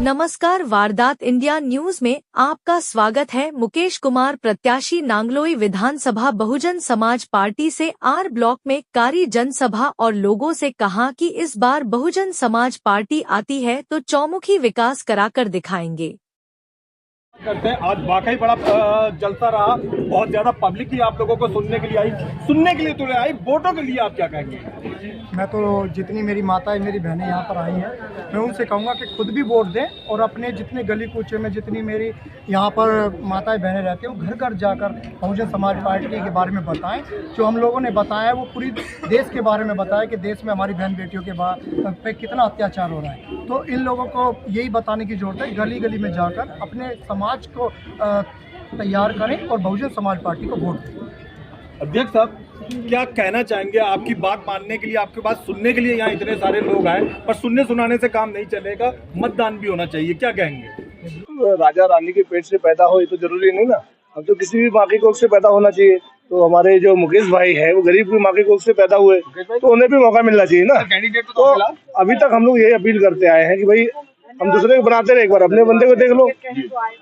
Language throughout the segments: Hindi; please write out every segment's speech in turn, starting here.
नमस्कार, वारदात इंडिया न्यूज में आपका स्वागत है। मुकेश कुमार प्रत्याशी नांगलोई विधानसभा बहुजन समाज पार्टी से आर ब्लॉक में कारी जनसभा और लोगों से कहा कि इस बार बहुजन समाज पार्टी आती है तो चौमुखी विकास कराकर दिखाएंगे। करते हैं। आज वाकई बड़ा जलता रहा, बहुत ज्यादा पब्लिक ही आप लोगों को सुनने के लिए तो आई। वोटों के लिए आप क्या कहेंगे? मैं तो जितनी मेरी माताएं मेरी बहनें यहाँ पर आई हैं, मैं उनसे कहूँगा कि खुद भी वोट दें और अपने जितने गली कूचे में जितनी मेरी यहाँ पर माताएं बहनें रहती हैं वो घर घर जाकर बहुजन समाज पार्टी के बारे में बताएं। जो हम लोगों ने बताया वो पूरी देश के बारे में बताया कि देश में हमारी बहन बेटियों के पे कितना अत्याचार हो रहा है। तो इन लोगों को यही बताने की ज़रूरत है, गली गली में जाकर अपने समाज को तैयार करें और बहुजन समाज पार्टी को वोट दें। अध्यक्ष साहब, क्या कहना चाहेंगे? आपकी बात मानने के लिए, आपकी बात सुनने के लिए यहाँ इतने सारे लोग आए, पर सुनने सुनाने से काम नहीं चलेगा, मतदान भी होना चाहिए, क्या कहेंगे? राजा रानी के पेट से पैदा हो ये तो जरूरी नहीं ना। अब तो किसी भी माँ की कोख से पैदा होना चाहिए। तो हमारे जो मुकेश भाई है वो गरीब की माँ की कोख से पैदा हुए, तो उन्हें भी मौका मिलना चाहिए ना। तो अभी तक हम लोग यही अपील करते आए हैं कि भाई हम दूसरे को बनाते रहे, एक बार अपने बंदे को देख लो।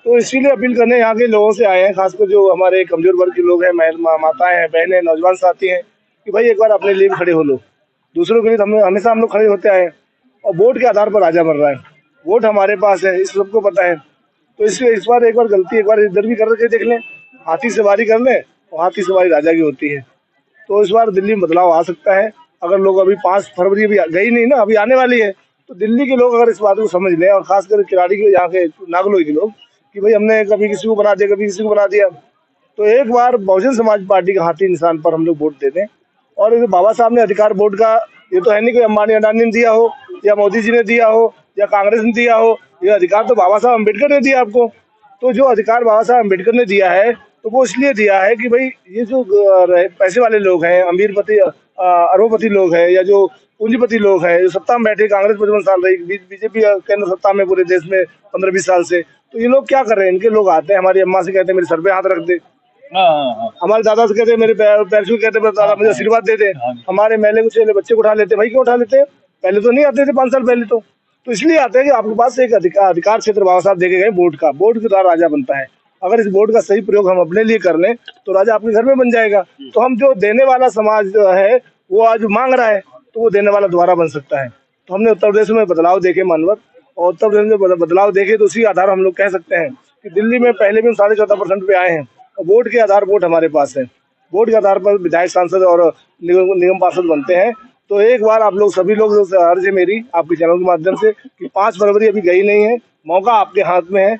तो इसीलिए अपील करने यहाँ के लोगों से आए हैं, खासकर जो हमारे कमजोर वर्ग के लोग हैं, माताएं हैं, बहनें, नौजवान साथी हैं, कि भाई एक बार अपने लिए भी खड़े हो लो। दूसरों के लिए हमेशा हम लोग खड़े होते आए हैं और वोट के आधार पर राजा बन रहा है। वोट हमारे पास है, इस सबको पता है। तो इसलिए इस बार एक बार गलती एक बार इधर भी करके देख लें, हाथी सवारी कर लें और हाथी सवारी राजा की होती है। तो इस बार दिल्ली में बदलाव आ सकता है। अगर लोग अभी 5 फरवरी अभी गई नहीं ना, अभी आने वाली है, तो दिल्ली के लोग अगर इस बात को समझ लें, और खासकर किराड़ी के यहाँ के नागलोई के लोग, कि भाई हमने कभी किसी को बना दिया, कभी किसी को बना दिया, तो एक बार बहुजन समाज पार्टी का हाथी निशान पर हम लोग वोट दे दें। और बाबा साहब ने अधिकार वोट का, ये तो है नहीं कोई अंबानी अडानी ने दिया हो या मोदी जी ने दिया हो या कांग्रेस ने दिया हो, ये अधिकार तो बाबा साहब अम्बेडकर ने दिया आपको। तो जो अधिकार बाबा साहब अम्बेडकर ने दिया है, तो वो इसलिए दिया है कि भाई ये जो पैसे वाले लोग हैं, अमीरपति अरबपति लोग हैं, या जो पूंजीपति लोग हैं, जो सत्ता में बैठे, कांग्रेस 55 साल रही, बीजेपी केंद्र सत्ता में पूरे देश में 15-20 साल से, तो ये लोग क्या कर रहे हैं? इनके लोग आते हैं, हमारी अम्मा से कहते हैं मेरे सर पे हाथ रख दे, हमारे दादा से कहते हैं मेरे पैर छू, कहते हैं दादा मुझे आशीर्वाद दे दे, हमारे मैले कुछ बच्चे को उठा लेते। भाई क्यों उठा लेते हैं? पहले तो नहीं आते थे, 5 साल पहले तो इसलिए आते हैं कि आपके पास एक अधिकार क्षेत्र बाबा साहब देखे गए वोट का, वोट के द्वारा राजा बनता है। अगर इस वोट का सही प्रयोग हम अपने लिए कर लें तो राजा आपके घर में बन जाएगा। तो हम जो देने वाला समाज है वो आज मांग रहा है, तो वो देने वाला दोबारा बन सकता है। तो हमने उत्तर प्रदेश में बदलाव देखे मानवर, और उत्तर प्रदेश में बदलाव देखे, तो उसी आधार हम लोग कह सकते हैं कि दिल्ली में पहले भी हम 14.5% पे आए हैं, और वोट के आधार वोट हमारे पास है। वोट के आधार पर विधायक, सांसद और निगम पार्षद बनते हैं। तो एक बार आप लोग सभी लोग अर्ज है मेरी आपके चैनल के माध्यम से कि 5 फरवरी अभी गई नहीं है, मौका आपके हाथ में है।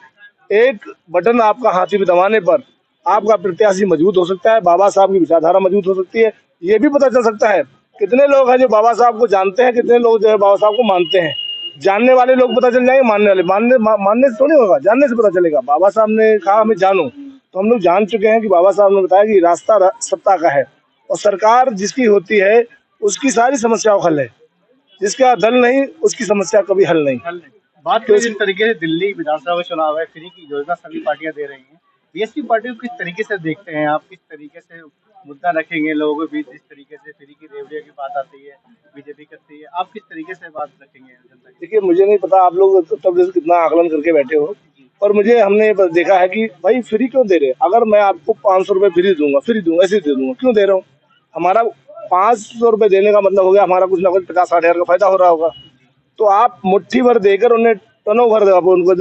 एक बटन आपका हाथी में दबाने पर आपका प्रत्याशी मजबूत हो सकता है, बाबा साहब की विचारधारा मजबूत हो सकती है। ये भी पता चल सकता है कितने लोग हैं जो बाबा साहब को जानते हैं, कितने लोग जो है बाबा साहब को मानते हैं। जानने वाले लोग पता चल जाएंगे, मानने वाले मानने से थोड़ी होगा, जानने से पता चलेगा। बाबा साहब ने कहा हमें जानो, तो हम लोग जान चुके हैं कि बाबा साहब ने बताया कि रास्ता सत्ता का है, और सरकार जिसकी होती है उसकी सारी समस्याओं का हल है, जिसका दल नहीं उसकी समस्या कभी हल नहीं। बात करें जिस तरीके से दिल्ली विधानसभा चुनाव है, फ्री की योजना सभी पार्टियां दे रही हैं, बीएसपी पार्टी को किस तरीके से देखते हैं आप? किस तरीके से मुद्दा रखेंगे लोगों के बीच? जिस तरीके से फ्री की रेवड़ियों की बात आती है, बीजेपी करती है, आप किस तरीके से बात रखेंगे जनता की? देखिए, मुझे नहीं पता आप लोग उत्तर प्रदेश कितना आकलन करके बैठे हो, और मुझे हमने देखा है कि भाई फ्री क्यों दे रहे? अगर मैं आपको 500 रुपये फ्री दूंगा, ऐसे दे दूंगा, क्यों दे रहा हूँ? हमारा 500 रुपये देने का मतलब हो गया हमारा कुछ ना कुछ 50-60 हज़ार का फायदा हो रहा होगा। तो आप मुट्ठी भर देकर उन्हें टनों भर उनको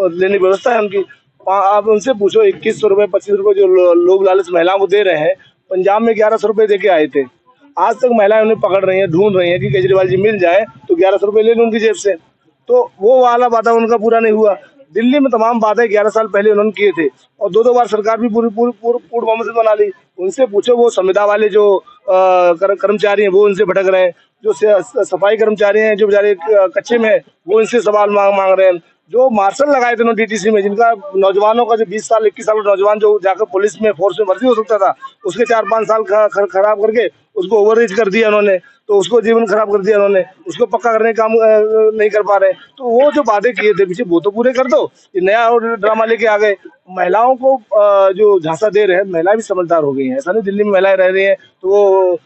लेने की व्यवस्था है उनकी। आप उनसे पूछो, 2100 रुपये 25 रुपये जो लोग लालच महिलाओं को दे रहे हैं, पंजाब में 1100 रुपये दे के आए थे। आज तक महिलाएं उन्हें पकड़ रही हैं, ढूंढ रही हैं कि केजरीवाल जी मिल जाए तो 1100 रुपये ले लें उनकी जेब से। तो वो वाला वादा उनका पूरा नहीं हुआ। दिल्ली में तमाम बातें 11 साल पहले उन्होंने किए थे, और 2 बार सरकार भी पूरी पूर्ण बहुमत से बना ली। उनसे पूछो, वो संविदा वाले जो कर्मचारी हैं वो उनसे भटक रहे हैं, जो सफाई कर्मचारी हैं जो बेचारे कच्चे में है वो इनसे सवाल मांग रहे हैं। जो मार्शल लगाए थे उन्होंने डीटीसी में, जिनका नौजवानों का जो 20 साल 21 साल का नौजवान जो जाकर पुलिस में फोर्स में भर्ती हो सकता था, उसके 4-5 साल खराब करके उसको ओवरएज कर दिया उन्होंने, तो उसको जीवन खराब कर दिया उन्होंने, उसको पक्का करने का काम नहीं कर पा रहे। तो वो जो वादे किए थे पीछे वो तो पूरे कर दो, ये नया और ड्रामा लेके आ गए। महिलाओं को जो झांसा दे रहे हैं, महिलाएं भी समझदार हो गई हैं। ऐसा नहीं दिल्ली में महिलाएं रह रही हैं तो वो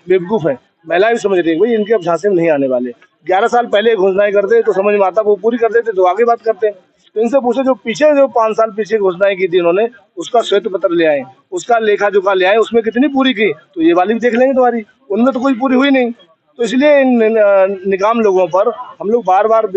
बेवकूफ़ है, महिलाएं भी समझ रही है भाई इनके अब झांसे में नहीं आने वाले। 11 साल पहले घोषणाएं करते तो समझ में आता, वो पूरी कर देते तो आगे बात करते। तो इनसे पूछे जो 5 साल पीछे घोषणाएं की थी इन्होंने, उसका श्वेत पत्र ले आए, उसका लेखा जोखा ले आए, उसमें कितनी पूरी की, तो ये वाली भी देख लेंगे तुम्हारी, उनमें तो कोई पूरी हुई नहीं। तो इसलिए इन निकाम लोगों पर हम लोग बार बार